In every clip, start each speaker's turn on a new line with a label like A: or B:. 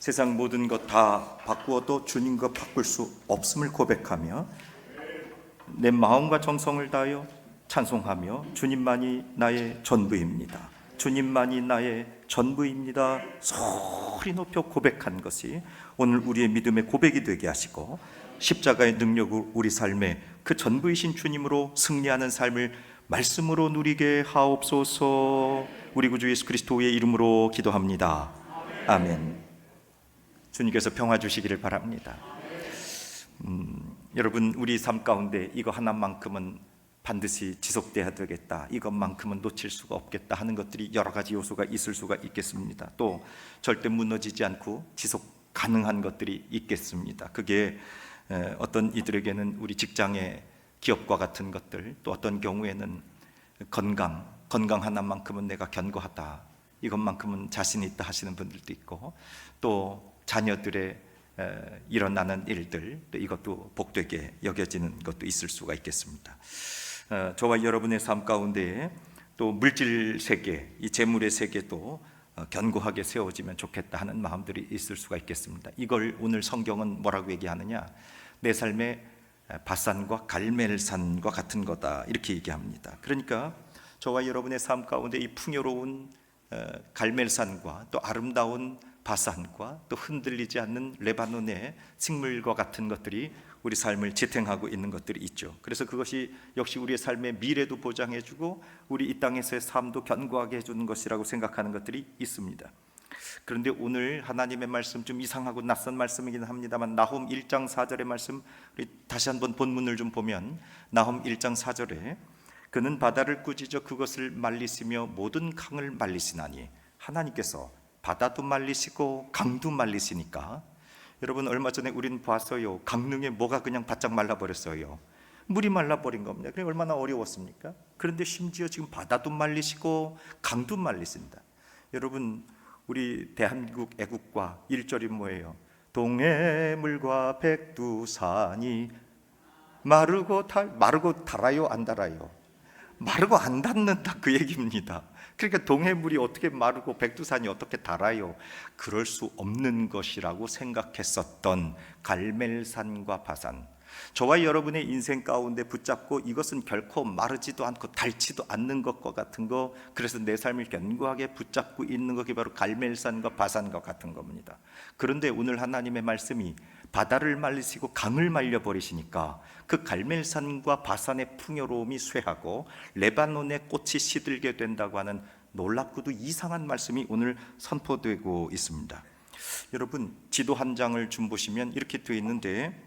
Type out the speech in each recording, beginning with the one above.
A: 세상 모든 것 다 바꾸어도 주님과 바꿀 수 없음을 고백하며 내 마음과 정성을 다하여 찬송하며 주님만이 나의 전부입니다. 주님만이 나의 전부입니다. 소리 높여 고백한 것이 오늘 우리의 믿음의 고백이 되게 하시고 십자가의 능력으로 우리 삶에 그 전부이신 주님으로 승리하는 삶을 말씀으로 누리게 하옵소서. 우리 구주 예수 그리스도의 이름으로 기도합니다. 아멘. 주님께서 평화 주시기를 바랍니다. 여러분, 우리 삶 가운데 이거 하나만큼은 반드시 지속돼야 되겠다, 이것만큼은 놓칠 수가 없겠다 하는 것들이 여러 가지 요소가 있을 수가 있겠습니다. 또 절대 무너지지 않고 지속 가능한 것들이 있겠습니다. 그게 어떤 이들에게는 우리 직장의 기업과 같은 것들, 또 어떤 경우에는 건강 하나만큼은 내가 견고하다, 이것만큼은 자신 있다 하시는 분들도 있고, 또 자녀들의 일어나는 일들, 또 이것도 복되게 여겨지는 것도 있을 수가 있겠습니다. 저와 여러분의 삶 가운데 또 물질 세계, 이 재물의 세계도 견고하게 세워지면 좋겠다 하는 마음들이 있을 수가 있겠습니다. 이걸 오늘 성경은 뭐라고 얘기하느냐, 내 삶의 밧산과 갈멜산과 같은 거다, 이렇게 얘기합니다. 그러니까 저와 여러분의 삶 가운데 이 풍요로운 갈멜산과 또 아름다운 바산과 또 흔들리지 않는 레바논의 식물과 같은 것들이 우리 삶을 지탱하고 있는 것들이 있죠. 그래서 그것이 역시 우리의 삶의 미래도 보장해주고 우리 이 땅에서의 삶도 견고하게 해주는 것이라고 생각하는 것들이 있습니다. 그런데 오늘 하나님의 말씀, 좀 이상하고 낯선 말씀이긴 합니다만, 나홈 1장 4절의 말씀, 우리 다시 한번 본문을 좀 보면 나홈 1장 4절에 그는 바다를 꾸짖어 그것을 말리시며 모든 강을 말리시나니, 하나님께서 바다도 말리시고 강도 말리시니까, 여러분 얼마 전에 우리는 봤어요. 강릉에 뭐가 그냥 바짝 말라버렸어요. 물이 말라버린 겁니다. 그게 얼마나 어려웠습니까? 그런데 심지어 지금 바다도 말리시고 강도 말리신다. 여러분, 우리 대한민국 애국가 1절이 뭐예요? 동해물과 백두산이 마르고 달아요, 안 달아요? 마르고 안 닿는다, 그 얘기입니다. 그러니까 동해물이 어떻게 마르고 백두산이 어떻게 달아요? 그럴 수 없는 것이라고 생각했었던 갈멜산과 바산, 저와 여러분의 인생 가운데 붙잡고 이것은 결코 마르지도 않고 닳지도 않는 것과 같은 거, 그래서 내 삶을 견고하게 붙잡고 있는 것이 바로 갈멜산과 바산과 같은 겁니다. 그런데 오늘 하나님의 말씀이 바다를 말리시고 강을 말려버리시니까 그 갈멜산과 바산의 풍요로움이 쇠하고 레바논의 꽃이 시들게 된다고 하는 놀랍고도 이상한 말씀이 오늘 선포되고 있습니다. 여러분, 지도 한 장을 좀 보시면 이렇게 되어 있는데,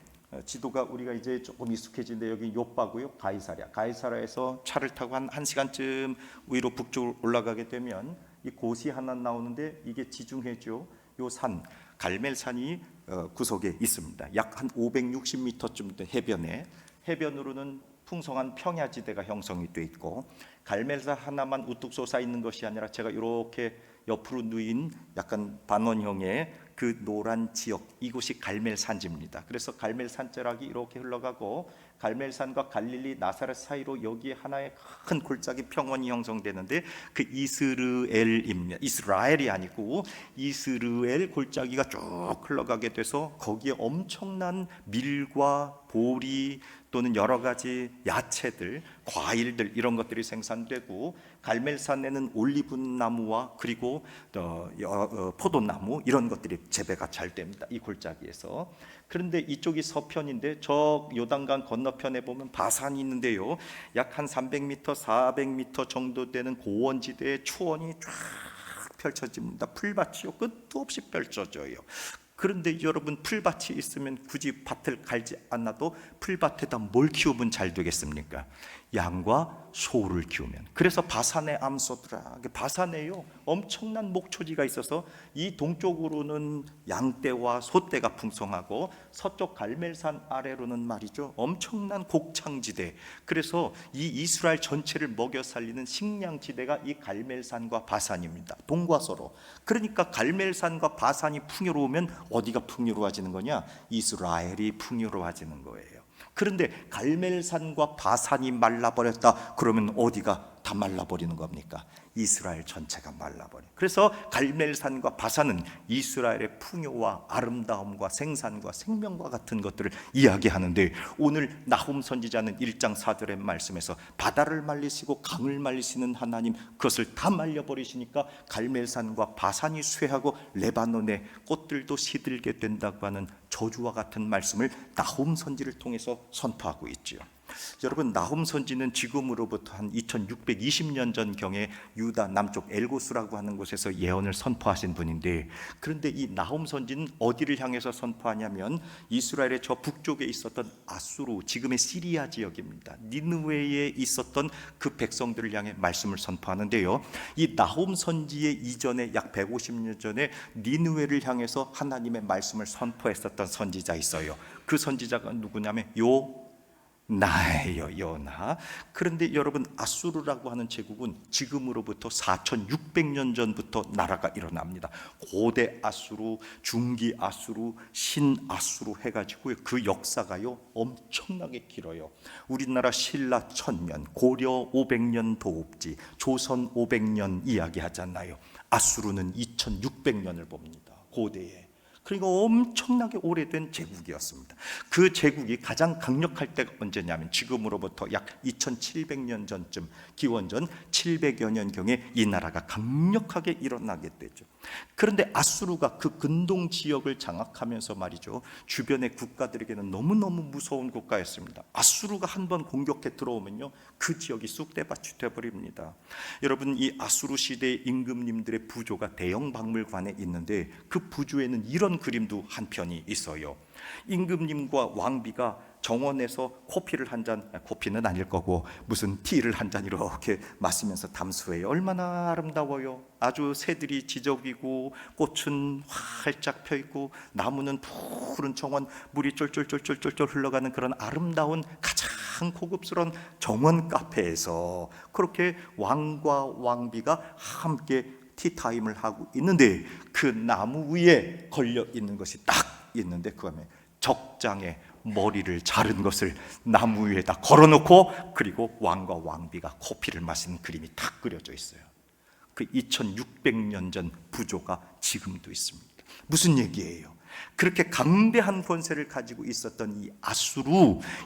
A: 지도가 우리가 이제 조금 익숙해진데, 여기 요빠고요, 가이사랴에서 차를 타고 한 1시간쯤 위로 북쪽으로 올라가게 되면 이 곳이 하나 나오는데, 이게 지중해죠. 요 산, 갈멜산이 구석에 있습니다. 약 한 560m쯤 된 해변으로는 풍성한 평야지대가 형성이 돼 있고, 갈멜산 하나만 우뚝 솟아 있는 것이 아니라 제가 이렇게 옆으로 누인 약간 반원형의 그 노란 지역, 이곳이 갈멜산지입니다. 그래서 갈멜산자락이 이렇게 흘러가고 갈멜산과 갈릴리 나사렛 사이로 여기에 하나의 큰 골짜기 평원이 형성되는데, 그 이스르엘입니다. 이스라엘이 아니고 이스르엘 골짜기가 쭉 흘러가게 돼서 거기에 엄청난 밀과 보리 또는 여러 가지 야채들, 과일들, 이런 것들이 생산되고, 갈멜산에는 올리브 나무와 그리고 포도나무, 이런 것들이 재배가 잘 됩니다, 이 골짜기에서. 그런데 이쪽이 서편인데, 저 요단강 건너편에 보면 바산이 있는데요, 약 한 300m, 400m 정도 되는 고원지대에 초원이 쫙 펼쳐집니다. 풀밭이요, 끝도 없이 펼쳐져요. 그런데 여러분, 풀밭이 있으면 굳이 밭을 갈지 않아도 풀밭에다 뭘 키우면 잘 되겠습니까? 양과 소를 키우면. 그래서 바산의 암소들아, 바산에요 엄청난 목초지가 있어서 이 동쪽으로는 양떼와 소떼가 풍성하고, 서쪽 갈멜산 아래로는 말이죠 엄청난 곡창지대, 그래서 이 이스라엘 전체를 먹여 살리는 식량지대가 이 갈멜산과 바산입니다, 동과 서로. 그러니까 갈멜산과 바산이 풍요로우면 어디가 풍요로워지는 거냐? 이스라엘이 풍요로워지는 거예요. 그런데 갈멜산과 바산이 말라버렸다 그러면 어디가 다 다 말라버리는 겁니까? 이스라엘 전체가 말라버려. 그래서 갈멜산과 바산은 이스라엘의 풍요와 아름다움과 생산과 생명과 같은 것들을 이야기하는데, 오늘 나훔 선지자는 1장 4절의 말씀에서 바다를 말리시고 강을 말리시는 하나님, 그것을 다 말려버리시니까 갈멜산과 바산이 쇠하고 레바논의 꽃들도 시들게 된다고 하는 저주와 같은 말씀을 나훔 선지를 통해서 선포하고 있지요. 여러분, 나훔 선지는 지금으로부터 한 2620년 전경에 유다 남쪽 엘고스라고 하는 곳에서 예언을 선포하신 분인데, 그런데 이 나훔 선지는 어디를 향해서 선포하냐면 이스라엘의 저 북쪽에 있었던 아수르, 지금의 시리아 지역입니다. 니느웨에 있었던 그 백성들을 향해 말씀을 선포하는데요, 이 나훔 선지의 이전에 약 150년 전에 니느웨를 향해서 하나님의 말씀을 선포했었던 선지자 있어요. 그 선지자가 누구냐면 요나예요, 요나. 그런데 여러분, 아수르라고 하는 제국은 지금으로부터 4600년 전부터 나라가 일어납니다. 고대 아수르, 중기 아수르, 신 아수르 해가지고 그 역사가요 엄청나게 길어요. 우리나라 신라 1000년, 고려 500년 도읍지, 조선 500년 이야기하잖아요. 아수르는 2600년을 봅니다, 고대에. 그러니까 엄청나게 오래된 제국이었습니다. 그 제국이 가장 강력할 때가 언제냐면 지금으로부터 약 2700년 전쯤, 기원전 700여 년경에 이 나라가 강력하게 일어나게 되죠. 그런데 아수르가 그 근동 지역을 장악하면서 말이죠, 주변의 국가들에게는 너무너무 무서운 국가였습니다. 아수르가 한번 공격해 들어오면요, 그 지역이 쑥대밭이 되어버립니다. 여러분, 이 아수르 시대의 임금님들의 부조가 대형 박물관에 있는데, 그 부조에는 이런 그림도 한 편이 있어요. 임금님과 왕비가 정원에서 코피를 한 잔, 코피는 아닐 거고 무슨 티를 한 잔 이렇게 마시면서 담수해요. 얼마나 아름다워요. 아주 새들이 지저귀고 꽃은 활짝 펴있고 나무는 푸른 정원, 물이 쫄쫄쫄쫄쫄 흘러가는 그런 아름다운 가장 고급스러운 정원 카페에서 그렇게 왕과 왕비가 함께 티타임을 하고 있는데, 그 나무 위에 걸려 있는 것이 딱 있는데, 그다음에 적장에 머리를 자른 것을 나무 위에다 걸어놓고, 그리고 왕과 왕비가 커피를 마시는 그림이 딱 그려져 있어요. 그 2600년 전 부조가 지금도 있습니다. 무슨 얘기예요? 그렇게 강대한 권세를 가지고 있었던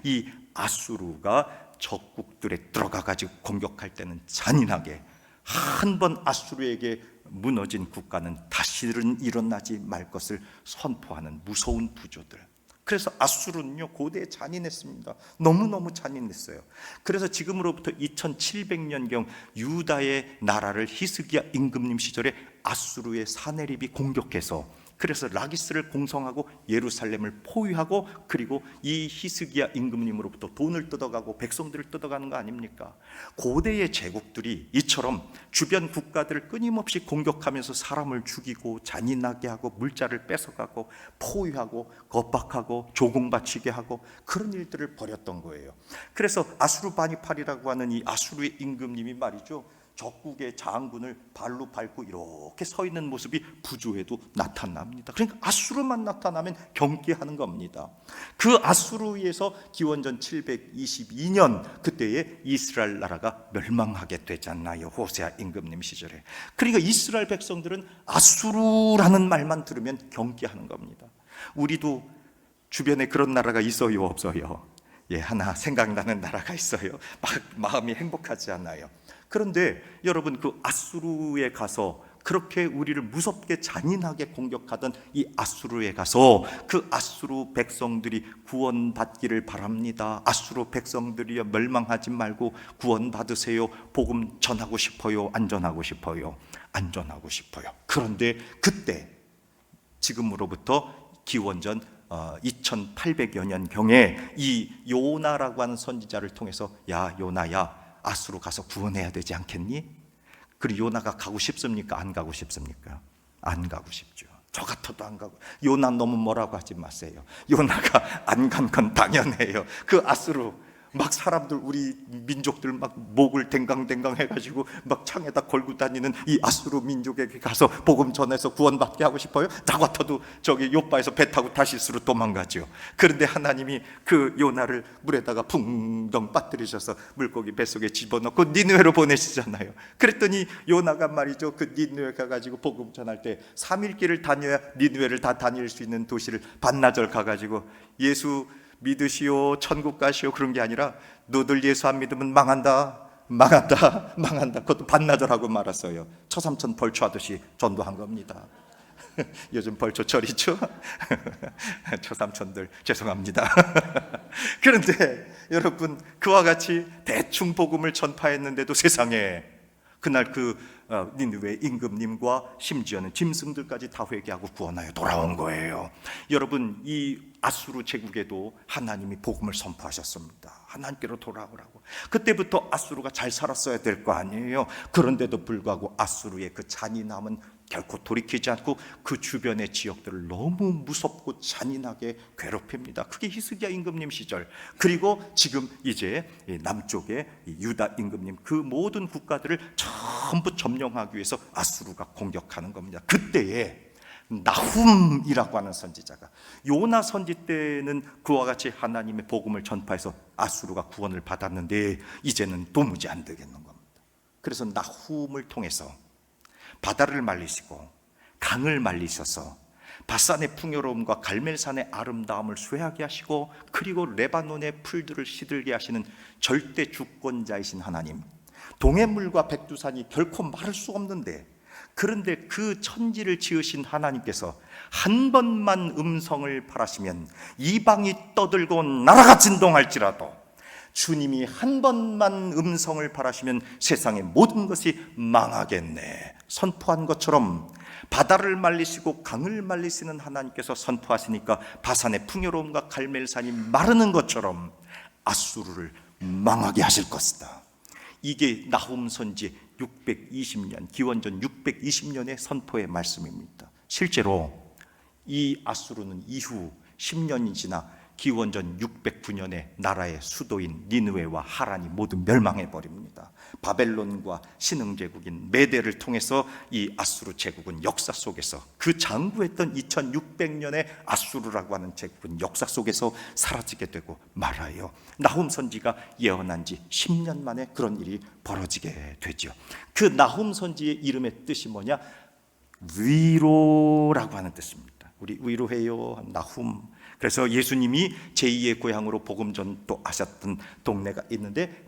A: 이 아수르가 적국들에 들어가 가지고 공격할 때는 잔인하게, 한 번 아수르에게 무너진 국가는 다시는 일어나지 말 것을 선포하는 무서운 부조들. 그래서 아수르는요 고대에 잔인했습니다. 너무너무 잔인했어요. 그래서 지금으로부터 2700년경 유다의 나라를 히스기야 임금님 시절에 아수르의 사네립이 공격해서, 그래서 라기스를 공성하고 예루살렘을 포위하고, 그리고 이 히스기야 임금님으로부터 돈을 뜯어가고 백성들을 뜯어가는 거 아닙니까? 고대의 제국들이 이처럼 주변 국가들을 끊임없이 공격하면서 사람을 죽이고 잔인하게 하고 물자를 뺏어가고 포위하고 겁박하고 조공바치게 하고 그런 일들을 벌였던 거예요. 그래서 아수르바니팔이라고 하는 이 아수르의 임금님이 말이죠, 적국의 장군을 발로 밟고 이렇게 서 있는 모습이 부조에도 나타납니다. 그러니까 아수르만 나타나면 경계하는 겁니다. 그 아수르에서 기원전 722년 그때에 이스라엘 나라가 멸망하게 되잖아요, 호세아 임금님 시절에. 그러니까 이스라엘 백성들은 아수르라는 말만 들으면 경계하는 겁니다. 우리도 주변에 그런 나라가 있어요, 없어요? 예, 하나 생각나는 나라가 있어요. 마음이 행복하지 않아요. 그런데 여러분, 그 아수르에 가서 그렇게 우리를 무섭게 잔인하게 공격하던 이 아수르에 가서 그 아수르 백성들이 구원받기를 바랍니다. 아수르 백성들이 멸망하지 말고 구원받으세요. 복음 전하고 싶어요? 안전하고 싶어요? 안전하고 싶어요. 그런데 그때 지금으로부터 기원전 2800여 년경에 이 요나라고 하는 선지자를 통해서, 야 요나야, 아수르 가서 구원해야 되지 않겠니? 그리고 요나가 가고 싶습니까? 안 가고 싶습니까? 안 가고 싶죠. 저 같아도 안 가고. 요나 너무 뭐라고 하지 마세요. 요나가 안 간 건 당연해요. 그 아수르 막 사람들, 우리 민족들 막 목을 댕강댕강 해가지고 막 창에다 걸고 다니는 이 아수르 민족에게 가서 복음 전해서 구원받게 하고 싶어요? 나 같아도 저기 요바에서 배 타고 다시스로 도망가죠. 그런데 하나님이 그 요나를 물에다가 붕덩 빠뜨리셔서 물고기 뱃속에 집어넣고 니느웨로 보내시잖아요. 그랬더니 요나가 말이죠, 그 니느웨 가가지고 복음 전할 때 3일 길을 다녀야 니느웨를 다 다닐 수 있는 도시를 반나절 가가지고 예수 믿으시오, 천국 가시오, 그런 게 아니라 너들 예수 안 믿으면 망한다, 망한다, 망한다. 그것도 반나절하고 말았어요. 처삼천 벌초하듯이 전도한 겁니다. 요즘 벌초철이죠. 처삼천들 죄송합니다. 그런데 여러분, 그와 같이 대충 복음을 전파했는데도 세상에 그날 그 니느웨 임금님과 심지어는 짐승들까지 다 회개하고 구원하여 돌아온 거예요. 여러분, 이 아수르 제국에도 하나님이 복음을 선포하셨습니다. 하나님께로 돌아오라고. 그때부터 아수르가 잘 살았어야 될 거 아니에요. 그런데도 불구하고 아수르의 그 잔인함은 결코 돌이키지 않고 그 주변의 지역들을 너무 무섭고 잔인하게 괴롭힙니다. 그게 히스기야 임금님 시절, 그리고 지금 이제 남쪽의 유다 임금님, 그 모든 국가들을 전부 점령하기 위해서 아수르가 공격하는 겁니다. 그때에 나훔이라고 하는 선지자가, 요나 선지 때는 그와 같이 하나님의 복음을 전파해서 아수르가 구원을 받았는데 이제는 도무지 안 되겠는 겁니다. 그래서 나훔을 통해서 바다를 말리시고 강을 말리셔서 바산의 풍요로움과 갈멜산의 아름다움을 쇠하게 하시고, 그리고 레바논의 풀들을 시들게 하시는 절대 주권자이신 하나님, 동해물과 백두산이 결코 마를 수 없는데, 그런데 그 천지를 지으신 하나님께서 한 번만 음성을 발하시면 이방이 떠들고 나라가 진동할지라도, 주님이 한 번만 음성을 발하시면 세상의 모든 것이 망하겠네 선포한 것처럼, 바다를 말리시고 강을 말리시는 하나님께서 선포하시니까 바산의 풍요로움과 갈멜산이 마르는 것처럼 아수르를 망하게 하실 것이다. 이게 나훔 선지 620년, 기원전 620년의 선포의 말씀입니다. 실제로 이 아수르는 이후 10년이 지나 기원전 609년에 나라의 수도인 니느웨와 하란이 모두 멸망해 버립니다. 바벨론과 신흥제국인 메대를 통해서 이 아수르 제국은 역사 속에서, 그 장구했던 2600년의 아수르라고 하는 제국은 역사 속에서 사라지게 되고 말아요. 나훔 선지가 예언한 지 10년 만에 그런 일이 벌어지게 되죠. 그 나훔 선지의 이름의 뜻이 뭐냐? 위로라고 하는 뜻입니다. 우리 위로해요, 나훔. 그래서 예수님이 제2의 고향으로 복음 전도하셨던 동네가 있는데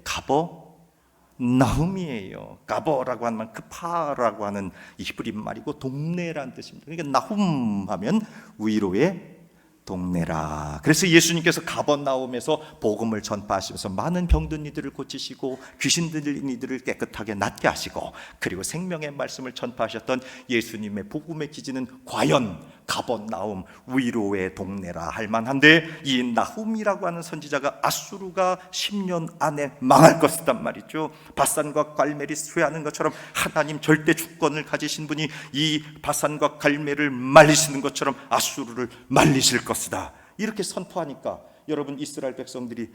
A: 가버나움이에요. 가버라고 하는 말, 크파라고 하는 히브리 말이고 동네라는 뜻입니다. 그러니까 나훔 하면 위로의 동네라. 그래서 예수님께서 가버나움에서 복음을 전파하시면서 많은 병든 이들을 고치시고 귀신 들린 이들을 깨끗하게 낫게 하시고, 그리고 생명의 말씀을 전파하셨던 예수님의 복음의 기지는 과연 가버나움, 위로의 동네라 할 만한데, 이 나훔이라고 하는 선지자가 아수르가 10년 안에 망할 것이란 말이죠. 바산과 갈멜이 쇠하는 것처럼 하나님 절대 주권을 가지신 분이 이 바산과 갈멜을 말리시는 것처럼 아수르를 말리실 것이다, 이렇게 선포하니까 여러분, 이스라엘 백성들이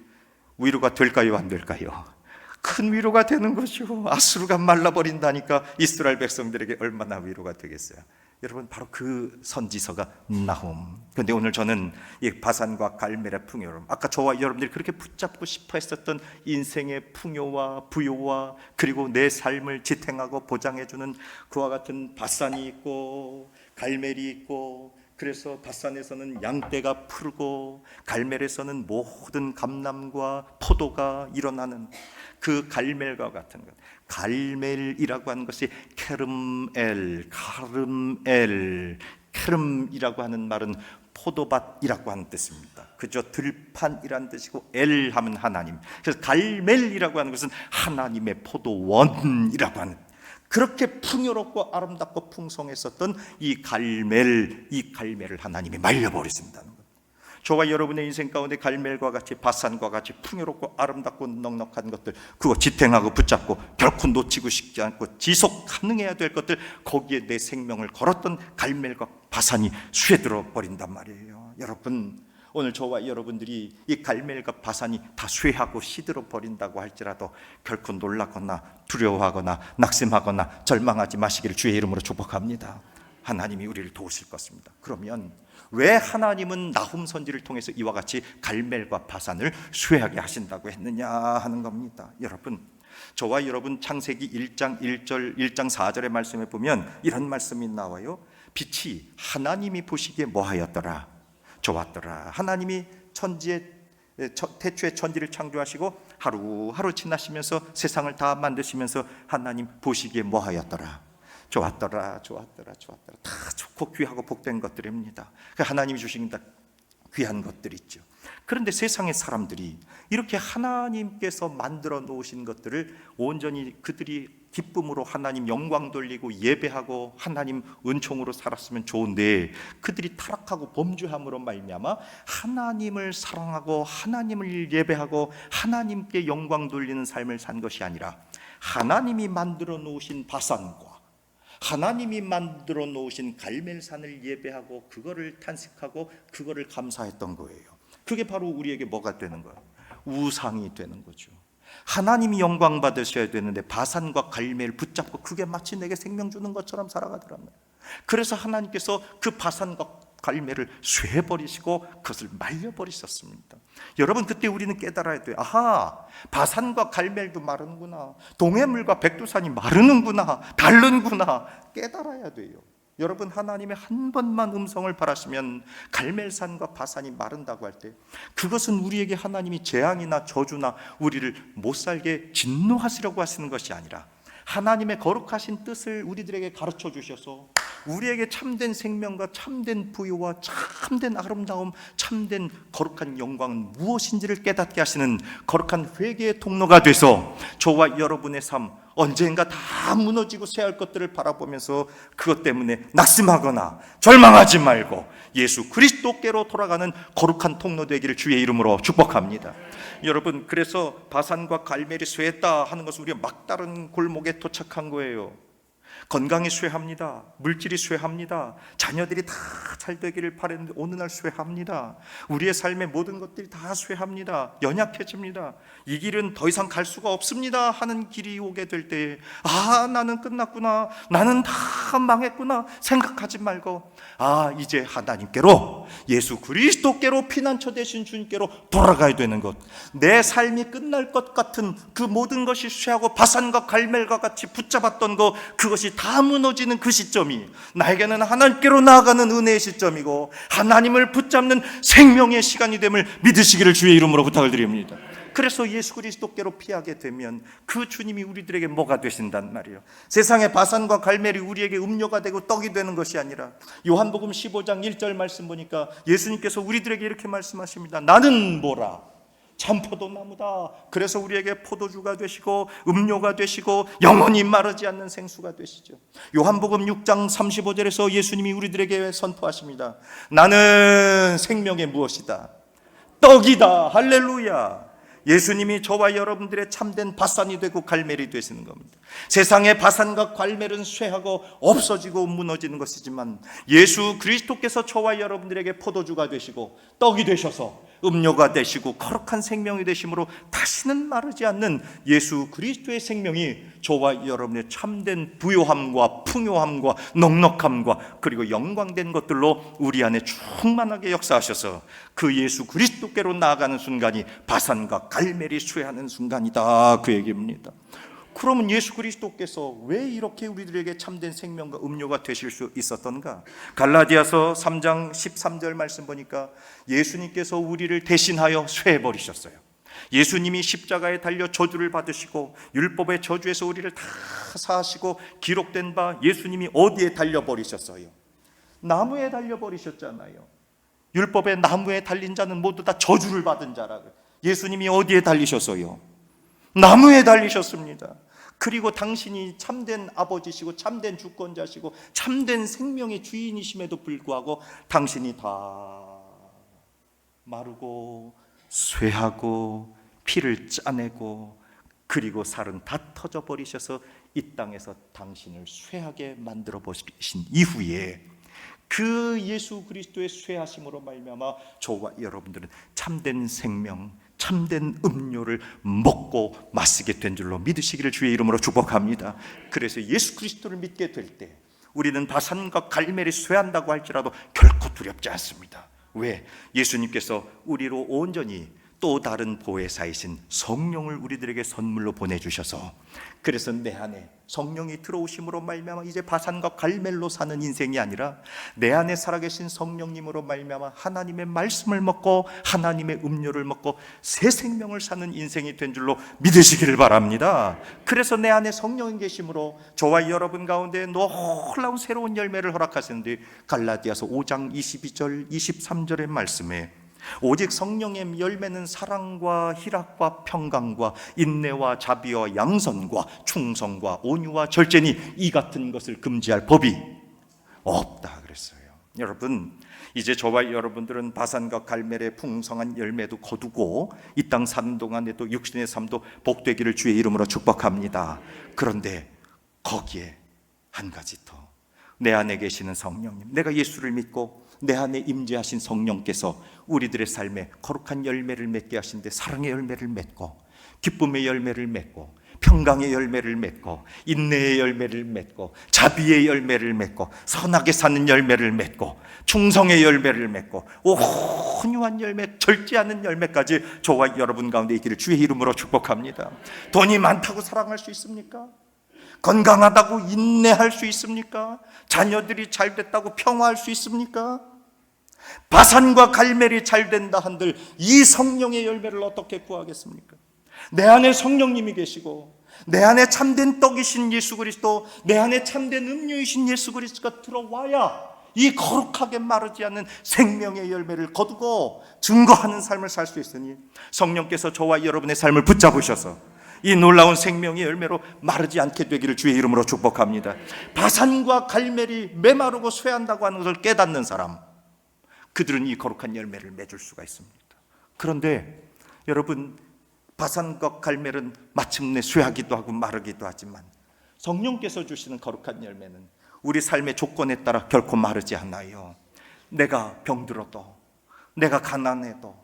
A: 위로가 될까요, 안 될까요? 큰 위로가 되는 것이고, 아수르가 말라버린다니까 이스라엘 백성들에게 얼마나 위로가 되겠어요. 여러분, 바로 그 선지서가 나훔. 그런데 오늘 저는 이 바산과 갈멜의 풍요로움, 아까 저와 여러분들이 그렇게 붙잡고 싶어 했었던 인생의 풍요와 부요와, 그리고 내 삶을 지탱하고 보장해주는 그와 같은 바산이 있고 갈멜이 있고, 그래서 바산에서는 양떼가 풀고 갈멜에서는 모든 감람과 포도가 일어나는 그 갈멜과 같은 것, 갈멜이라고 하는 것이 케름엘, 카름엘, 케름이라고 하는 말은 포도밭이라고 하는 뜻입니다. 그저 들판이라는 뜻이고, 엘 하면 하나님, 그래서 갈멜이라고 하는 것은 하나님의 포도원이라고 하는, 그렇게 풍요롭고 아름답고 풍성했었던 이 갈멜을 하나님이 말려버리신다는 것. 저와 여러분의 인생 가운데 갈멜과 같이, 바산과 같이 풍요롭고 아름답고 넉넉한 것들, 그거 지탱하고 붙잡고 결코 놓치고 싶지 않고 지속 가능해야 될 것들, 거기에 내 생명을 걸었던 갈멜과 바산이 쇠들어 버린단 말이에요. 여러분, 오늘 저와 여러분들이 이 갈멜과 바산이 다 쇠하고 시들어 버린다고 할지라도 결코 놀라거나 두려워하거나 낙심하거나 절망하지 마시기를 주의 이름으로 축복합니다. 하나님이 우리를 도우실 것입니다. 그러면 왜 하나님은 나훔 선지를 통해서 이와 같이 갈멜과 바산을 쇠하게 하신다고 했느냐 하는 겁니다. 여러분, 저와 여러분 창세기 1장 1절 1장 4절의 말씀에 보면 이런 말씀이 나와요. 빛이 하나님이 보시기에 뭐하였더라? 좋았더라. 하나님이 태초에 천지를 창조하시고 하루하루 지나시면서 세상을 다 만드시면서 하나님 보시기에 뭐하였더라? 좋았더라. 다 좋고 귀하고 복된 것들입니다. 하나님이 주신 다 귀한 것들이죠. 그런데 세상의 사람들이 이렇게 하나님께서 만들어 놓으신 것들을 온전히 그들이 기쁨으로 하나님 영광 돌리고 예배하고 하나님 은총으로 살았으면 좋은데, 그들이 타락하고 범죄함으로 말미암아 하나님을 사랑하고 하나님을 예배하고 하나님께 영광 돌리는 삶을 산 것이 아니라 하나님이 만들어 놓으신 바산과 하나님이 만들어 놓으신 갈멜산을 예배하고 그거를 탄식하고 그거를 감사했던 거예요. 그게 바로 우리에게 뭐가 되는 거예요? 우상이 되는 거죠. 하나님이 영광 받으셔야 되는데 바산과 갈멜을 붙잡고 그게 마치 내게 생명 주는 것처럼 살아가더라고요. 그래서 하나님께서 그 바산과 갈멜을 쇠버리시고 그것을 말려버리셨습니다. 여러분, 그때 우리는 깨달아야 돼요. 아하, 바산과 갈멜도 마르는구나, 동해물과 백두산이 마르는구나, 다르구나 깨달아야 돼요. 여러분, 하나님의 한 번만 음성을 바라시면 갈멜산과 바산이 마른다고 할 때 그것은 우리에게 하나님이 재앙이나 저주나 우리를 못 살게 진노하시려고 하시는 것이 아니라 하나님의 거룩하신 뜻을 우리들에게 가르쳐 주셔서 우리에게 참된 생명과 참된 부유와 참된 아름다움, 참된 거룩한 영광은 무엇인지를 깨닫게 하시는 거룩한 회개의 통로가 돼서 저와 여러분의 삶 언젠가 다 무너지고 쇠할 것들을 바라보면서 그것 때문에 낙심하거나 절망하지 말고 예수 그리스도께로 돌아가는 거룩한 통로 되기를 주의 이름으로 축복합니다. 여러분, 그래서 바산과 갈멜이 쇠했다 하는 것은 우리가 막다른 골목에 도착한 거예요. 건강이 쇠합니다. 물질이 쇠합니다. 자녀들이 다 잘 되기를 바랬는데 어느 날 쇠합니다. 우리의 삶의 모든 것들이 다 쇠합니다. 연약해집니다. 이 길은 더 이상 갈 수가 없습니다 하는 길이 오게 될 때, 아, 나는 끝났구나, 나는 다 망했구나 생각하지 말고, 아, 이제 하나님께로, 예수 그리스도께로, 피난처 되신 주님께로 돌아가야 되는 것. 내 삶이 끝날 것 같은 그 모든 것이 쇠하고 바산과 갈멜과 같이 붙잡았던 것, 그것이 다 무너지는 그 시점이 나에게는 하나님께로 나아가는 은혜의 시점이고 하나님을 붙잡는 생명의 시간이 됨을 믿으시기를 주의 이름으로 부탁을 드립니다. 그래서 예수 그리스도께로 피하게 되면 그 주님이 우리들에게 뭐가 되신단 말이에요. 세상의 바산과 갈멜이 우리에게 음료가 되고 떡이 되는 것이 아니라 요한복음 15장 1절 말씀 보니까 예수님께서 우리들에게 이렇게 말씀하십니다. 나는 뭐라? 참포도나무다. 그래서 우리에게 포도주가 되시고 음료가 되시고 영원히 마르지 않는 생수가 되시죠. 요한복음 6장 35절에서 예수님이 우리들에게 선포하십니다. 나는 생명의 무엇이다? 떡이다. 할렐루야. 예수님이 저와 여러분들의 참된 바산이 되고 갈멜이 되시는 겁니다. 세상의 바산과 갈멜은 쇠하고 없어지고 무너지는 것이지만 예수 그리스도께서 저와 여러분들에게 포도주가 되시고 떡이 되셔서 음료가 되시고 거룩한 생명이 되심으로 다시는 마르지 않는 예수 그리스도의 생명이 저와 여러분의 참된 부요함과 풍요함과 넉넉함과 그리고 영광된 것들로 우리 안에 충만하게 역사하셔서 그 예수 그리스도께로 나아가는 순간이 바산과 갈멜이 쇠하는 순간이다, 그 얘기입니다. 그러면 예수 그리스도께서 왜 이렇게 우리들에게 참된 생명과 음료가 되실 수 있었던가? 갈라디아서 3장 13절 말씀 보니까 예수님께서 우리를 대신하여 쇠해버리셨어요. 예수님이 십자가에 달려 저주를 받으시고 율법의 저주에서 우리를 다 사하시고 기록된 바 예수님이 어디에 달려버리셨어요? 나무에 달려버리셨잖아요. 율법의 나무에 달린 자는 모두 다 저주를 받은 자라고요. 예수님이 어디에 달리셨어요? 나무에 달리셨습니다. 그리고 당신이 참된 아버지시고 참된 주권자시고 참된 생명의 주인이심에도 불구하고 당신이 다 마르고 쇠하고 피를 짜내고 그리고 살은 다 터져버리셔서 이 땅에서 당신을 쇠하게 만들어 보신 이후에 그 예수 그리스도의 쇠하심으로 말미암아 저와 여러분들은 참된 생명, 참된 음료를 먹고 마시게 된 줄로 믿으시기를 주의 이름으로 축복합니다. 그래서 예수 그리스도를 믿게 될 때 우리는 바산과 갈멜이 쇠한다고 할지라도 결코 두렵지 않습니다. 왜? 예수님께서 우리로 온전히 또 다른 보혜사이신 성령을 우리들에게 선물로 보내주셔서, 그래서 내 안에 성령이 들어오심으로 말미암아 이제 바산과 갈멜로 사는 인생이 아니라 내 안에 살아계신 성령님으로 말미암아 하나님의 말씀을 먹고 하나님의 음료를 먹고 새 생명을 사는 인생이 된 줄로 믿으시기를 바랍니다. 그래서 내 안에 성령이 계심으로 저와 여러분 가운데 놀라운 새로운 열매를 허락하시는데, 갈라디아서 5장 22절 23절의 말씀에 오직 성령의 열매는 사랑과 희락과 평강과 인내와 자비와 양선과 충성과 온유와 절제니 이 같은 것을 금지할 법이 없다 그랬어요. 여러분, 이제 저와 여러분들은 바산과 갈멜의 풍성한 열매도 거두고 이 땅 사는 동안에도 육신의 삶도 복되기를 주의 이름으로 축복합니다. 그런데 거기에 한 가지 더, 내 안에 계시는 성령님, 내가 예수를 믿고 내 안에 임재하신 성령께서 우리들의 삶에 거룩한 열매를 맺게 하신데, 사랑의 열매를 맺고 기쁨의 열매를 맺고 평강의 열매를 맺고 인내의 열매를 맺고 자비의 열매를 맺고 선하게 사는 열매를 맺고 충성의 열매를 맺고 온유한 열매, 절제하는 열매까지 저와 여러분 가운데 있기를 주의 이름으로 축복합니다. 돈이 많다고 사랑할 수 있습니까? 건강하다고 인내할 수 있습니까? 자녀들이 잘 됐다고 평화할 수 있습니까? 바산과 갈멜이 잘 된다 한들 이 성령의 열매를 어떻게 구하겠습니까? 내 안에 성령님이 계시고 내 안에 참된 떡이신 예수 그리스도, 내 안에 참된 음료이신 예수 그리스도가 들어와야 이 거룩하게 마르지 않는 생명의 열매를 거두고 증거하는 삶을 살 수 있으니, 성령께서 저와 여러분의 삶을 붙잡으셔서 이 놀라운 생명의 열매로 마르지 않게 되기를 주의 이름으로 축복합니다. 바산과 갈멜이 메마르고 쇠한다고 하는 것을 깨닫는 사람, 그들은 이 거룩한 열매를 맺을 수가 있습니다. 그런데 여러분, 바산과 갈멜은 마침내 쇠하기도 하고 마르기도 하지만 성령께서 주시는 거룩한 열매는 우리 삶의 조건에 따라 결코 마르지 않아요. 내가 병들어도, 내가 가난해도,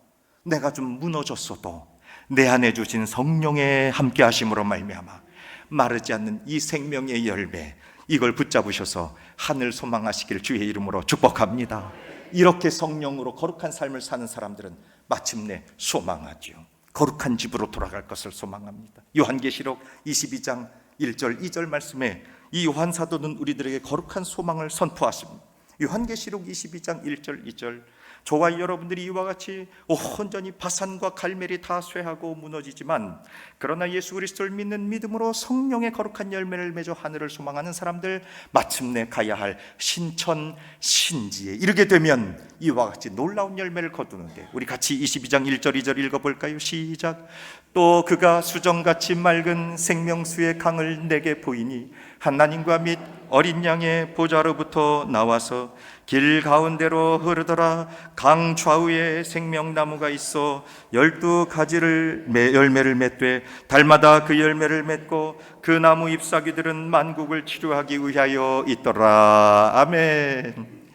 A: 내가 좀 무너졌어도 내 안에 주신 성령의 함께 하심으로 말미암아 마르지 않는 이 생명의 열매, 이걸 붙잡으셔서 하늘 소망하시기를 주의 이름으로 축복합니다. 이렇게 성령으로 거룩한 삶을 사는 사람들은 마침내 소망하죠. 거룩한 집으로 돌아갈 것을 소망합니다. 요한계시록 22장 1절 2절 말씀에 이 요한 사도는 우리들에게 거룩한 소망을 선포하십니다. 요한계시록 22장 1절 2절, 저와 여러분들이 이와 같이 온전히 바산과 갈멜이 다 쇠하고 무너지지만, 그러나 예수 그리스도를 믿는 믿음으로 성령의 거룩한 열매를 맺어 하늘을 소망하는 사람들, 마침내 가야 할 신천 신지에 이르게 되면 이와 같이 놀라운 열매를 거두는데, 우리 같이 22장 1절 2절 읽어볼까요? 시작. 또 그가 수정같이 맑은 생명수의 강을 내게 보이니 하나님과 및 어린 양의 보좌로부터 나와서 길 가운데로 흐르더라. 강 좌우에 생명나무가 있어 12가지를 열매를 맺되 달마다 그 열매를 맺고 그 나무 잎사귀들은 만국을 치료하기 위하여 있더라. 아멘.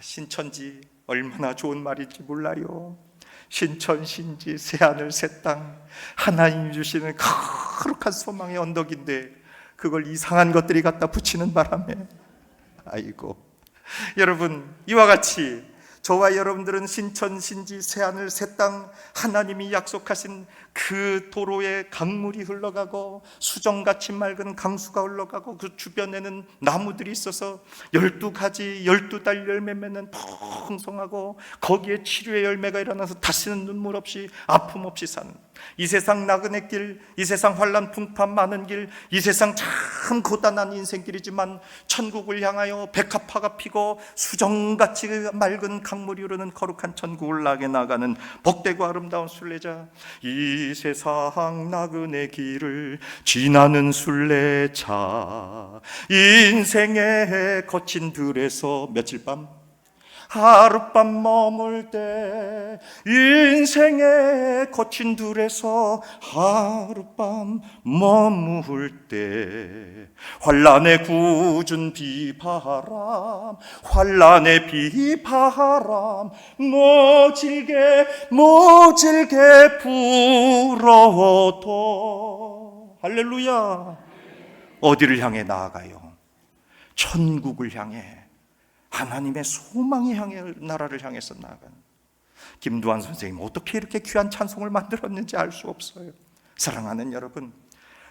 A: 신천지 얼마나 좋은 말인지 몰라요. 신천 신지 새하늘 새 땅, 하나님이 주시는 거룩한 소망의 언덕인데 그걸 이상한 것들이 갖다 붙이는 바람에, 아이고, 여러분, 이와 같이 저와 여러분들은 신천 신지 새하늘 새 땅, 하나님이 약속하신 그 도로에 강물이 흘러가고 수정같이 맑은 강수가 흘러가고 그 주변에는 나무들이 있어서 12가지 12달 열매 맺는 풍성하고 거기에 치료의 열매가 일어나서 다시는 눈물 없이 아픔 없이 사는, 이 세상 나그네 길, 이 세상 환난 풍파 많은 길, 이 세상 참 고단한 인생길이지만 천국을 향하여 백합화가 피고 수정같이 맑은 강물이 흐르는 거룩한 천국을 나게 나가는 복되고 아름다운 순례자, 이 세상 나그네 길을 지나는 순례자, 인생의 거친 들에서 며칠 밤 하룻밤 머물 때 인생의 거친 들에서 하룻밤 머물 때 환란의 굳은 비바람 환란의 비바람 모질게 불어도 할렐루야. 어디를 향해 나아가요? 천국을 향해, 하나님의 소망을 향해, 나라를 향해서 나아가는. 김두한 선생님 어떻게 이렇게 귀한 찬송을 만들었는지 알 수 없어요. 사랑하는 여러분,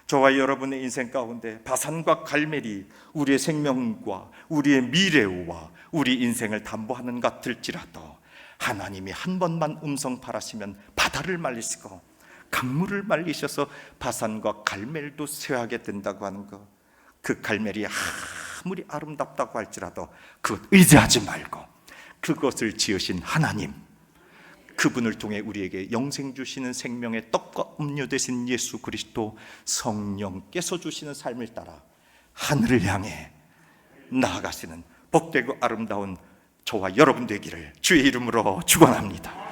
A: 저와 여러분의 인생 가운데 바산과 갈멜이 우리의 생명과 우리의 미래와 우리 인생을 담보하는 것 같을지라도 하나님이 한 번만 음성 발하시면 바다를 말리시고 강물을 말리셔서 바산과 갈멜도 쇠하게 된다고 하는 것. 그 갈멜이 아무리 아름답다고 할지라도 그것 의지하지 말고 그것을 지으신 하나님, 그분을 통해 우리에게 영생 주시는 생명의 떡과 음료 되신 예수 그리스도 성령께서 주시는 삶을 따라 하늘을 향해 나아가시는 복되고 아름다운 저와 여러분 되기를 주의 이름으로 축원합니다.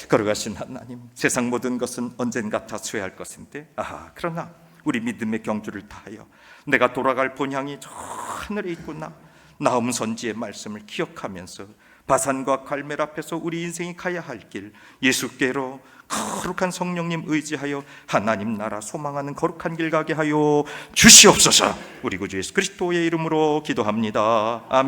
A: 걸어가신 하나님, 세상 모든 것은 언젠가 다 쇠할 것인데 그러나 우리 믿음의 경주를 다하여 내가 돌아갈 본향이 저 하늘에 있구나, 나음 선지의 말씀을 기억하면서 바산과 갈멜 앞에서 우리 인생이 가야 할 길, 예수께로 거룩한 성령님 의지하여 하나님 나라 소망하는 거룩한 길 가게 하여 주시옵소서. 우리 구주 예수 그리스도의 이름으로 기도합니다. 아멘.